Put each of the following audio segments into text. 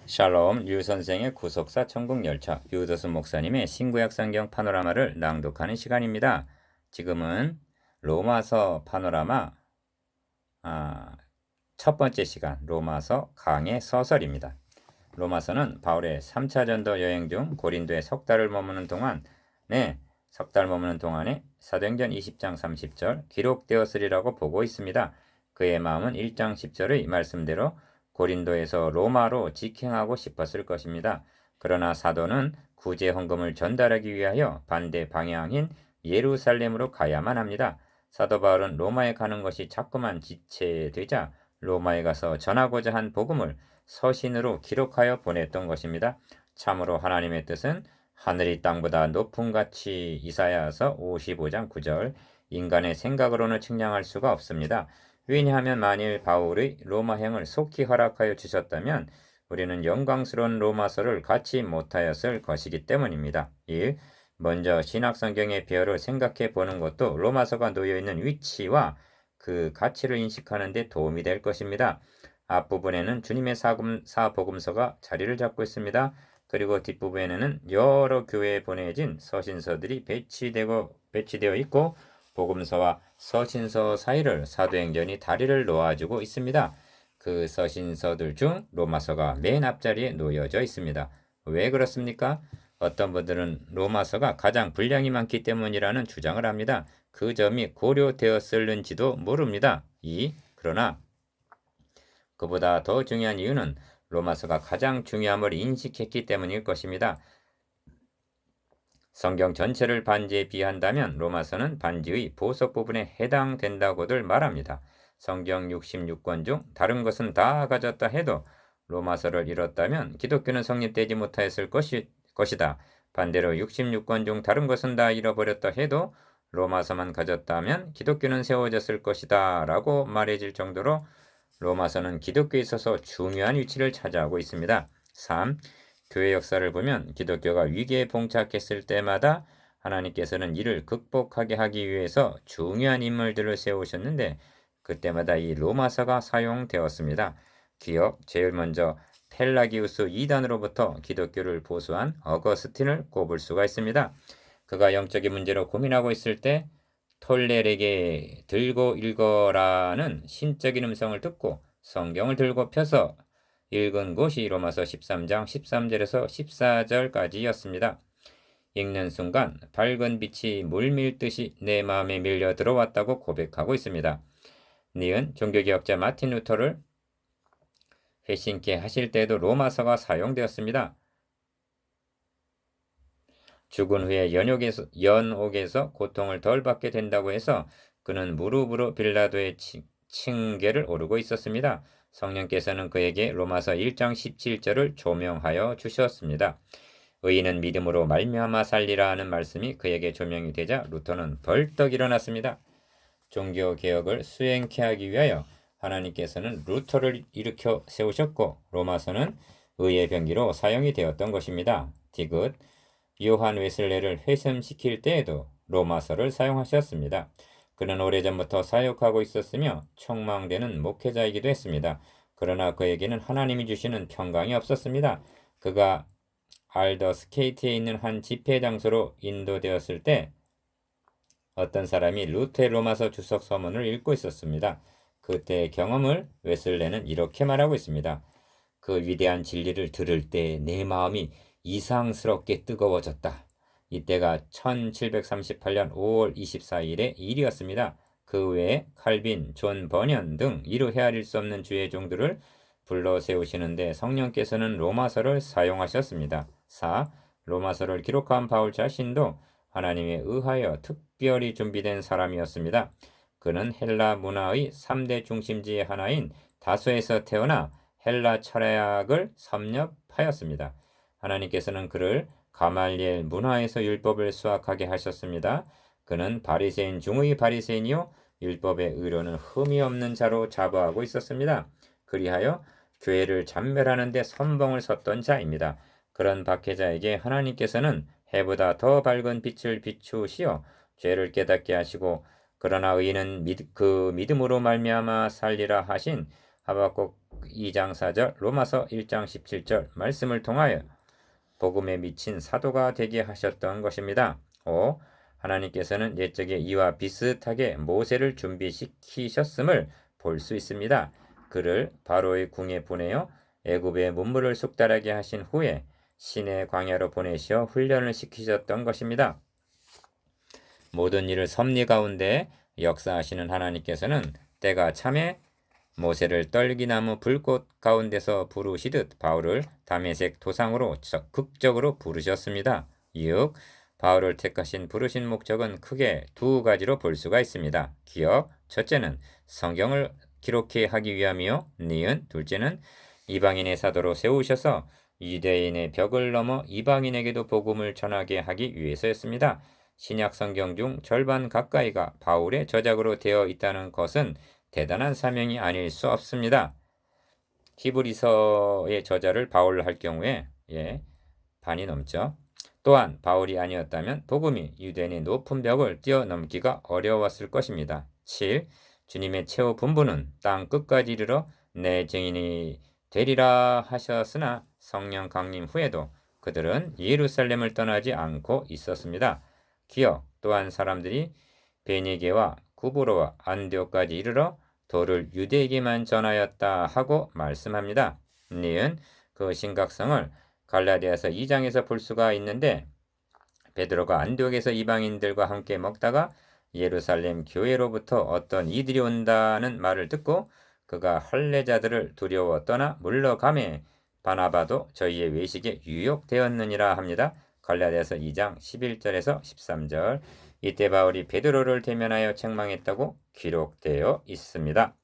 샬롬 류 선생의 구속사 천국열차 유도순 목사님의 신구약 성경 파노라마를 낭독하는 시간입니다. 지금은 로마서 파노라마 첫 번째 시간 로마서 강의 서설입니다. 로마서는 바울의 3차 전도 여행 중 고린도에 석 달을 머무는 동안에 사도행전 20장 30절 기록되었으리라고 보고 있습니다. 그의 마음은 1장 10절의 말씀대로 고린도에서 로마로 직행하고 싶었을 것입니다. 그러나 사도는 구제 헌금을 전달하기 위하여 반대 방향인 예루살렘으로 가야만 합니다. 사도 바울은 로마에 가는 것이 자꾸만 지체되자 로마에 가서 전하고자 한 복음을 서신으로 기록하여 보냈던 것입니다. 참으로 하나님의 뜻은 하늘이 땅보다 높은 같이 이사야서 55장 9절 인간의 생각으로는 측량할 수가 없습니다. 왜냐하면 만일 바울의 로마행을 속히 허락하여 주셨다면 우리는 영광스러운 로마서를 갖지 못하였을 것이기 때문입니다. 1. 먼저 신약성경의 배열을 생각해 보는 것도 로마서가 놓여있는 위치와 그 가치를 인식하는 데 도움이 될 것입니다. 앞부분에는 주님의 사복음서가 자리를 잡고 있습니다. 그리고 뒷부분에는 여러 교회에 보내진 서신서들이 배치되어 있고 복음서와 서신서 사이를 사도행전이 다리를 놓아주고 있습니다. 그 서신서들 중 로마서가 맨 앞자리에 놓여져 있습니다. 왜 그렇습니까? 어떤 분들은 로마서가 가장 분량이 많기 때문이라는 주장을 합니다. 그 점이 고려되었을는지도 모릅니다. 그러나 그보다 더 중요한 이유는 로마서가 가장 중요함을 인식했기 때문일 것입니다. 성경 전체를 반지에 비한다면 로마서는 반지의 보석 부분에 해당된다고들 말합니다. 성경 66권 중 다른 것은 다 가졌다 해도 로마서를 잃었다면 기독교는 성립되지 못하였을 것이다. 반대로 66권 중 다른 것은 다 잃어버렸다 해도 로마서만 가졌다면 기독교는 세워졌을 것이다 라고 말해질 정도로 로마서는 기독교에 있어서 중요한 위치를 차지하고 있습니다. 3. 교회 역사를 보면 기독교가 위기에 봉착했을 때마다 하나님께서는 이를 극복하게 하기 위해서 중요한 인물들을 세우셨는데 그때마다 이 로마서가 사용되었습니다. 제일 먼저 펠라기우스 2단으로부터 기독교를 보수한 어거스틴을 꼽을 수가 있습니다. 그가 영적인 문제로 고민하고 있을 때 톨레에게 들고 읽어라는 신적인 음성을 듣고 성경을 들고 펴서 읽은 곳이 로마서 13장 13절에서 14절까지였습니다. 읽는 순간 밝은 빛이 물밀듯이 내 마음에 밀려 들어왔다고 고백하고 있습니다. 니은 종교개혁자 마틴 루터를 회심케 하실 때에도 로마서가 사용되었습니다. 죽은 후에 연옥에서 고통을 덜 받게 된다고 해서 그는 무릎으로 빌라도의 층계를 오르고 있었습니다. 성령께서는 그에게 로마서 1장 17절을 조명하여 주셨습니다. 의인은 믿음으로 말미암아 살리라 하는 말씀이 그에게 조명이 되자 루터는 벌떡 일어났습니다. 종교개혁을 수행케 하기 위하여 하나님께서는 루터를 일으켜 세우셨고 로마서는 의의 병기로 사용이 되었던 것입니다. 디귿 요한 웨슬레를 회심시킬 때에도 로마서를 사용하셨습니다. 그는 오래전부터 사역하고 있었으며 촉망되는 목회자이기도 했습니다. 그러나 그에게는 하나님이 주시는 평강이 없었습니다. 그가 알더스케이트에 있는 한 집회 장소로 인도되었을 때 어떤 사람이 루테 로마서 주석 서문을 읽고 있었습니다. 그때의 경험을 웨슬레는 이렇게 말하고 있습니다. 그 위대한 진리를 들을 때 내 마음이 이상스럽게 뜨거워졌다. 이때가 1738년 5월 24일의 일이었습니다. 그 외에 칼빈, 존 버년 등 이루 헤아릴 수 없는 주의 종들을 불러 세우시는데 성령께서는 로마서를 사용하셨습니다. 4. 로마서를 기록한 바울 자신도 하나님에 의하여 특별히 준비된 사람이었습니다. 그는 헬라 문화의 3대 중심지의 하나인 다소에서 태어나 헬라 철학을 섭렵하였습니다. 하나님께서는 그를 가말리엘 문화에서 율법을 수학하게 하셨습니다. 그는 바리새인 중의 바리새인이요 율법의 의로는 흠이 없는 자로 자부하고 있었습니다. 그리하여 교회를 잔멸하는 데 선봉을 섰던 자입니다. 그런 박해자에게 하나님께서는 해보다 더 밝은 빛을 비추시어 죄를 깨닫게 하시고 그러나 의인은 그 믿음으로 말미암아 살리라 하신 하박국 2장 4절, 로마서 1장 17절 말씀을 통하여 복음에 미친 사도가 되게 하셨던 것입니다. 5. 하나님께서는 옛적에 이와 비슷하게 모세를 준비시키셨음을 볼 수 있습니다. 그를 바로의 궁에 보내어 애굽의 문물을 숙달하게 하신 후에 시내 광야로 보내시어 훈련을 시키셨던 것입니다. 모든 일을 섭리 가운데 역사하시는 하나님께서는 때가 참에 모세를 떨기나무 불꽃 가운데서 부르시듯 바울을 다메섹 도상으로 적극적으로 부르셨습니다. 6. 바울을 택하신 부르신 목적은 크게 두 가지로 볼 수가 있습니다. 기억, 첫째는 성경을 기록해 하기 위함이요. 니은, 둘째는 이방인의 사도로 세우셔서 유대인의 벽을 넘어 이방인에게도 복음을 전하게 하기 위해서였습니다. 신약 성경 중 절반 가까이가 바울의 저작으로 되어 있다는 것은 대단한 사명이 아닐 수 없습니다. 히브리서의 저자를 바울로 할 경우에 반이 넘죠. 또한 바울이 아니었다면 복음이 유대인의 높은 벽을 뛰어넘기가 어려웠을 것입니다. 7. 주님의 최후 분부는 땅 끝까지 이르러 내 증인이 되리라 하셨으나 성령 강림 후에도 그들은 예루살렘을 떠나지 않고 있었습니다. 기억, 또한 사람들이 베니게와 구브로와 안디옥까지 이르러 도를 유대에게만 전하였다 하고 말씀합니다. 니은 그 심각성을 갈라디아서 2장에서 볼 수가 있는데 베드로가 안디옥에서 이방인들과 함께 먹다가 예루살렘 교회로부터 어떤 이들이 온다는 말을 듣고 그가 할례자들을 두려워 떠나 물러가매 바나바도 저희의 외식에 유혹되었느니라 합니다. 갈라디아서 2장 11절에서 13절. 이때 바울이 베드로를 대면하여 책망했다고 기록되어 있습니다.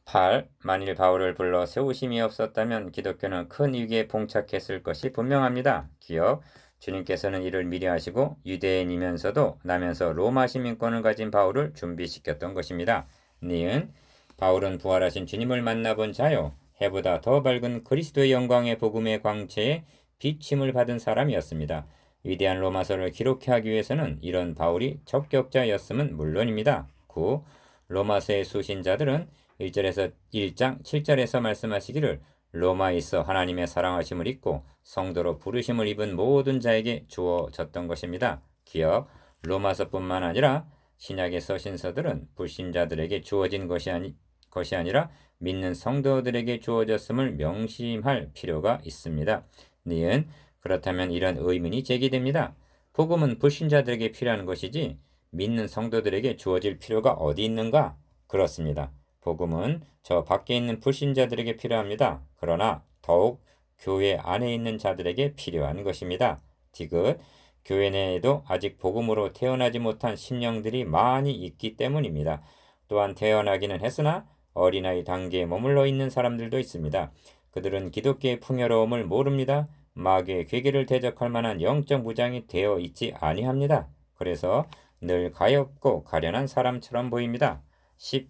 8. 만일 바울을 불러 세우심이 없었다면 기독교는 큰 위기에 봉착했을 것이 분명합니다. 기억, 주님께서는 이를 미리 하시고 유대인이면서도 나면서 로마 시민권을 가진 바울을 준비시켰던 것입니다. 니은, 바울은 부활하신 주님을 만나본 자요, 해보다 더 밝은 그리스도의 영광의 복음의 광채에 비침을 받은 사람이었습니다. 위대한 로마서를 기록해 하기 위해서는 이런 바울이 적격자였음은 물론입니다. 9. 로마서의 수신자들은 1절에서 1장 7절에서 말씀하시기를 로마에 있어 하나님의 사랑하심을 입고 성도로 부르심을 입은 모든 자에게 주어졌던 것입니다. 기억, 로마서뿐만 아니라 신약의 서신서들은 불신자들에게 주어진 것이 아니라 믿는 성도들에게 주어졌음을 명심할 필요가 있습니다. 니은, 그렇다면 이런 의문이 제기됩니다. 복음은 불신자들에게 필요한 것이지 믿는 성도들에게 주어질 필요가 어디 있는가? 그렇습니다. 복음은 저 밖에 있는 불신자들에게 필요합니다. 그러나 더욱 교회 안에 있는 자들에게 필요한 것입니다. 디귿, 교회 내에도 아직 복음으로 태어나지 못한 심령들이 많이 있기 때문입니다. 또한 태어나기는 했으나 어린아이 단계에 머물러 있는 사람들도 있습니다. 그들은 기독교의 풍요로움을 모릅니다. 마귀의 괴계를 대적할 만한 영적 무장이 되어 있지 아니합니다. 그래서 늘 가엾고 가련한 사람처럼 보입니다. 10.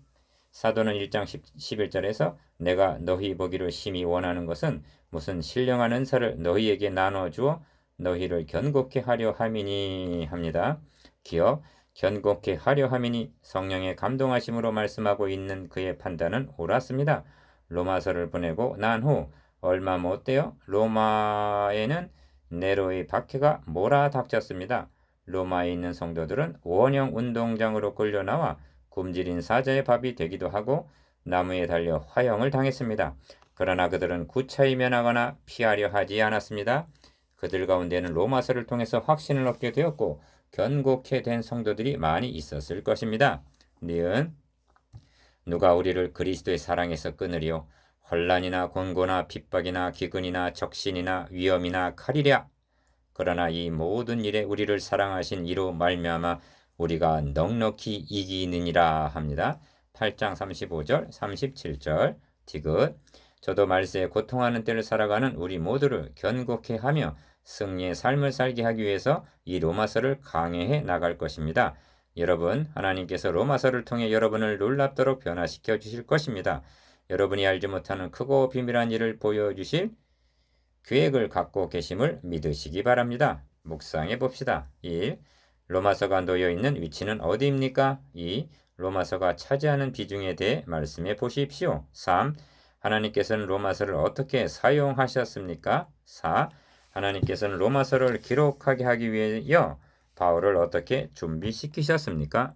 사도는 1장 11절에서 내가 너희 보기를 심히 원하는 것은 무슨 신령한 은사를 너희에게 나눠주어 너희를 견고케 하려 함이니 합니다. 기억, 견고케 하려 함이니 성령의 감동하심으로 말씀하고 있는 그의 판단은 옳았습니다. 로마서를 보내고 난 후 얼마 못 되어 로마에는 네로의 박해가 몰아닥쳤습니다. 로마에 있는 성도들은 원형 운동장으로 끌려나와 굶주린 사자의 밥이 되기도 하고 나무에 달려 화형을 당했습니다. 그러나 그들은 구차히 면하거나 피하려 하지 않았습니다. 그들 가운데는 로마서를 통해서 확신을 얻게 되었고 견고케 된 성도들이 많이 있었을 것입니다. 니은, 누가 우리를 그리스도의 사랑에서 끊으리요? 혼란이나 곤고나 핍박이나 기근이나 적신이나 위험이나 칼이랴. 그러나 이 모든 일에 우리를 사랑하신 이로 말미암아 우리가 넉넉히 이기느니라 합니다. 8장 35절 37절. 디귿, 저도 말세에 고통하는 때를 살아가는 우리 모두를 견고케 하며 승리의 삶을 살게 하기 위해서 이 로마서를 강해해 나갈 것입니다. 여러분, 하나님께서 로마서를 통해 여러분을 놀랍도록 변화시켜 주실 것입니다. 여러분이 알지 못하는 크고 비밀한 일을 보여주실 계획을 갖고 계심을 믿으시기 바랍니다. 묵상해 봅시다. 1. 로마서가 놓여 있는 위치는 어디입니까? 2. 로마서가 차지하는 비중에 대해 말씀해 보십시오. 3. 하나님께서는 로마서를 어떻게 사용하셨습니까? 4. 하나님께서는 로마서를 기록하게 하기 위하여 바울을 어떻게 준비시키셨습니까?